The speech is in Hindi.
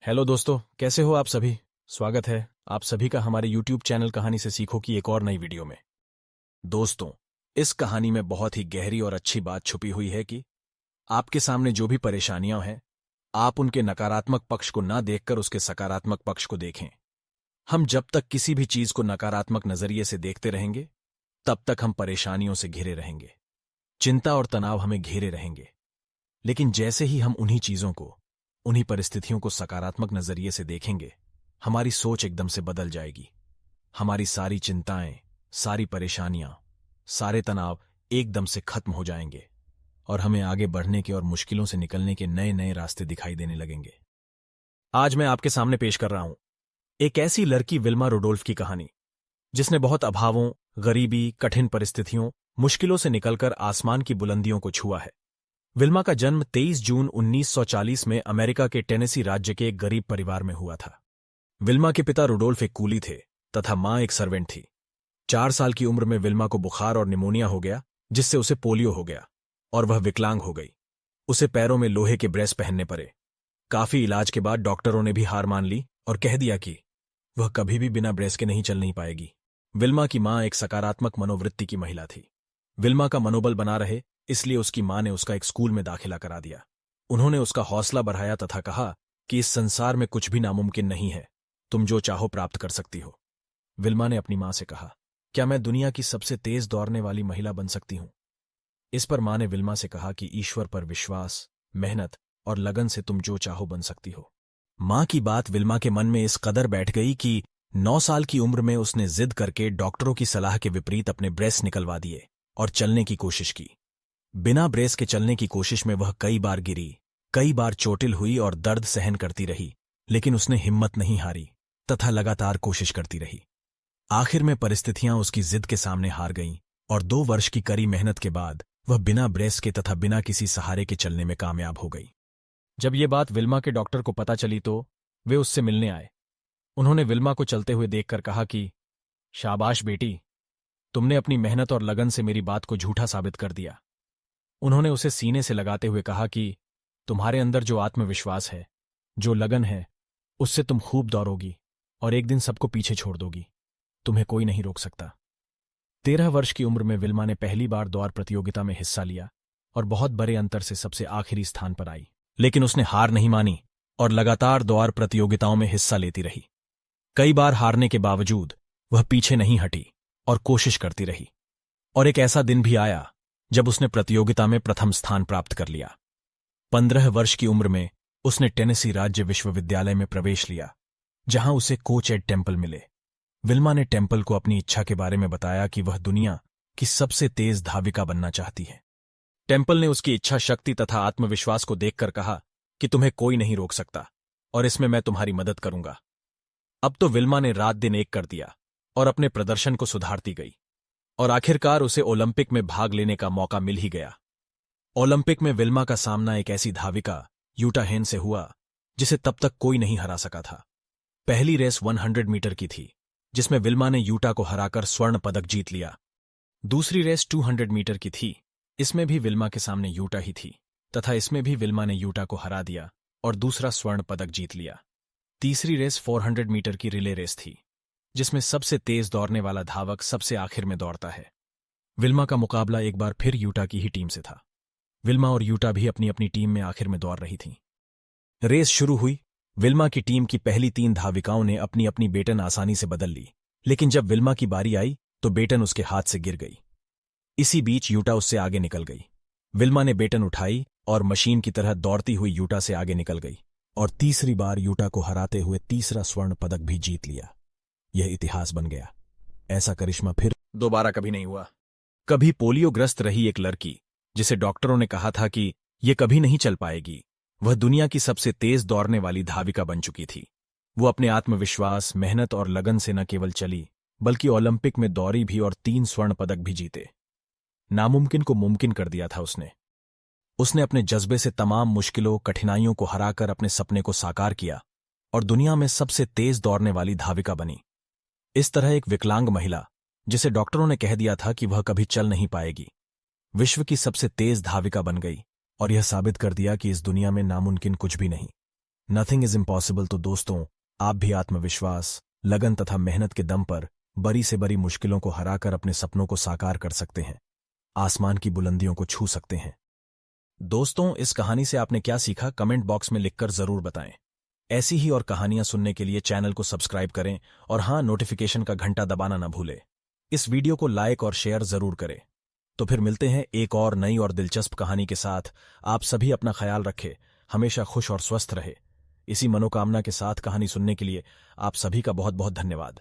हेलो दोस्तों, कैसे हो आप सभी। स्वागत है आप सभी का हमारे YouTube चैनल कहानी से सीखो की एक और नई वीडियो में। दोस्तों, इस कहानी में बहुत ही गहरी और अच्छी बात छुपी हुई है कि आपके सामने जो भी परेशानियां हैं, आप उनके नकारात्मक पक्ष को ना देखकर उसके सकारात्मक पक्ष को देखें। हम जब तक किसी भी चीज को नकारात्मक नजरिए से देखते रहेंगे, तब तक हम परेशानियों से घिरे रहेंगे। चिंता और तनाव हमें घेरे रहेंगे। लेकिन जैसे ही हम उन्हीं चीजों को, उन्हीं परिस्थितियों को सकारात्मक नजरिए से देखेंगे, हमारी सोच एकदम से बदल जाएगी। हमारी सारी चिंताएं, सारी परेशानियां, सारे तनाव एकदम से खत्म हो जाएंगे और हमें आगे बढ़ने के और मुश्किलों से निकलने के नए नए रास्ते दिखाई देने लगेंगे। आज मैं आपके सामने पेश कर रहा हूं एक ऐसी लड़की विल्मा रुडोल्फ की कहानी, जिसने बहुत अभावों, गरीबी, कठिन परिस्थितियों, मुश्किलों से निकलकर आसमान की बुलंदियों को छुआ है। विल्मा का जन्म 23 जून 1940 में अमेरिका के टेनेसी राज्य के एक गरीब परिवार में हुआ था। विल्मा के पिता रुडोल्फ एक कूली थे तथा मां एक सर्वेंट थी। 4 साल की उम्र में विल्मा को बुखार और निमोनिया हो गया, जिससे उसे पोलियो हो गया और वह विकलांग हो गई। उसे पैरों में लोहे के ब्रेस पहनने पड़े। काफी इलाज के बाद डॉक्टरों ने भी हार मान ली और कह दिया कि वह कभी भी बिना ब्रेस के नहीं चल नहीं पाएगी। विल्मा की मां एक सकारात्मक मनोवृत्ति की महिला थी। विल्मा का मनोबल बना रहे, इसलिए उसकी मां ने उसका एक स्कूल में दाखिला करा दिया। उन्होंने उसका हौसला बढ़ाया तथा कहा कि इस संसार में कुछ भी नामुमकिन नहीं है, तुम जो चाहो प्राप्त कर सकती हो। विल्मा ने अपनी मां से कहा, क्या मैं दुनिया की सबसे तेज दौड़ने वाली महिला बन सकती हूं? इस पर मां ने विल्मा से कहा कि ईश्वर पर विश्वास, मेहनत और लगन से तुम जो चाहो बन सकती हो। मां की बात विल्मा के मन में इस कदर बैठ गई कि 9 साल की उम्र में उसने जिद करके डॉक्टरों की सलाह के विपरीत अपने ब्रेस निकलवा दिए और चलने की कोशिश की। बिना ब्रेस के चलने की कोशिश में वह कई बार गिरी, कई बार चोटिल हुई और दर्द सहन करती रही, लेकिन उसने हिम्मत नहीं हारी तथा लगातार कोशिश करती रही। आखिर में परिस्थितियां उसकी जिद के सामने हार गईं और 2 वर्ष की कड़ी मेहनत के बाद वह बिना ब्रेस के तथा बिना किसी सहारे के चलने में कामयाब हो गई। जब ये बात विल्मा के डॉक्टर को पता चली तो वे उससे मिलने आए। उन्होंने विल्मा को चलते हुए देखकर कहा कि शाबाश बेटी, तुमने अपनी मेहनत और लगन से मेरी बात को झूठा साबित कर दिया। उन्होंने उसे सीने से लगाते हुए कहा कि तुम्हारे अंदर जो आत्मविश्वास है, जो लगन है, उससे तुम खूब दौड़ोगी और एक दिन सबको पीछे छोड़ दोगी। तुम्हें कोई नहीं रोक सकता। 13 वर्ष की उम्र में विल्मा ने पहली बार दौड़ प्रतियोगिता में हिस्सा लिया और बहुत बड़े अंतर से सबसे आखिरी स्थान पर आई। लेकिन उसने हार नहीं मानी और लगातार दौड़ प्रतियोगिताओं में हिस्सा लेती रही। कई बार हारने के बावजूद वह पीछे नहीं हटी और कोशिश करती रही। और एक ऐसा दिन भी आया जब उसने प्रतियोगिता में प्रथम स्थान प्राप्त कर लिया। 15 वर्ष की उम्र में उसने टेनेसी राज्य विश्वविद्यालय में प्रवेश लिया, जहां उसे कोच एड टेम्पल मिले। विल्मा ने टेम्पल को अपनी इच्छा के बारे में बताया कि वह दुनिया की सबसे तेज धाविका बनना चाहती है। टेम्पल ने उसकी इच्छा शक्ति तथा आत्मविश्वास को देखकर कहा कि तुम्हें कोई नहीं रोक सकता और इसमें मैं तुम्हारी मदद करूंगा। अब तो विल्मा ने रात दिन एक कर दिया और अपने प्रदर्शन को सुधारती गई और आखिरकार उसे ओलंपिक में भाग लेने का मौका मिल ही गया। ओलंपिक में विल्मा का सामना एक ऐसी धाविका यूटा हेन से हुआ जिसे तब तक कोई नहीं हरा सका था। पहली रेस 100 मीटर की थी, जिसमें विल्मा ने यूटा को हराकर स्वर्ण पदक जीत लिया। दूसरी रेस 200 मीटर की थी। इसमें भी विल्मा के सामने यूटा ही थी तथा इसमें भी विल्मा ने यूटा को हरा दिया और दूसरा स्वर्ण पदक जीत लिया। तीसरी रेस 400 मीटर की रिले रेस थी, जिसमें सबसे तेज दौड़ने वाला धावक सबसे आखिर में दौड़ता है। विल्मा का मुकाबला एक बार फिर यूटा की ही टीम से था। विल्मा और यूटा भी अपनी अपनी टीम में आखिर में दौड़ रही थीं। रेस शुरू हुई। विल्मा की टीम की पहली 3 धाविकाओं ने अपनी अपनी बेटन आसानी से बदल ली, लेकिन जब विल्मा की बारी आई तो बेटन उसके हाथ से गिर गई। इसी बीच यूटा उससे आगे निकल गई। विल्मा ने बेटन उठाई और मशीन की तरह दौड़ती हुई यूटा से आगे निकल गई और तीसरी बार यूटा को हराते हुए तीसरा स्वर्ण पदक भी जीत लिया। यह इतिहास बन गया। ऐसा करिश्मा फिर दोबारा कभी नहीं हुआ। कभी पोलियोग्रस्त रही एक लड़की, जिसे डॉक्टरों ने कहा था कि यह कभी नहीं चल पाएगी, वह दुनिया की सबसे तेज दौड़ने वाली धाविका बन चुकी थी। वो अपने आत्मविश्वास, मेहनत और लगन से न केवल चली, बल्कि ओलंपिक में दौड़ी भी और 3 स्वर्ण पदक भी जीते। नामुमकिन को मुमकिन कर दिया था उसने अपने जज्बे से तमाम मुश्किलों, कठिनाइयों को हराकर अपने सपने को साकार किया और दुनिया में सबसे तेज दौड़ने वाली धाविका बनी। इस तरह एक विकलांग महिला, जिसे डॉक्टरों ने कह दिया था कि वह कभी चल नहीं पाएगी, विश्व की सबसे तेज धाविका बन गई और यह साबित कर दिया कि इस दुनिया में नामुमकिन कुछ भी नहीं। Nothing is impossible. तो दोस्तों, आप भी आत्मविश्वास, लगन तथा मेहनत के दम पर बड़ी से बड़ी मुश्किलों को हराकर अपने सपनों को साकार कर सकते हैं, आसमान की बुलंदियों को छू सकते हैं। दोस्तों, इस कहानी से आपने क्या सीखा, कमेंट बॉक्स में लिखकर जरूर बताएं। ऐसी ही और कहानियां सुनने के लिए चैनल को सब्सक्राइब करें और हाँ, नोटिफिकेशन का घंटा दबाना ना भूलें। इस वीडियो को लाइक और शेयर जरूर करें। तो फिर मिलते हैं एक और नई और दिलचस्प कहानी के साथ। आप सभी अपना ख्याल रखें, हमेशा खुश और स्वस्थ रहे। इसी मनोकामना के साथ कहानी सुनने के लिए आप सभी का बहुत बहुत धन्यवाद।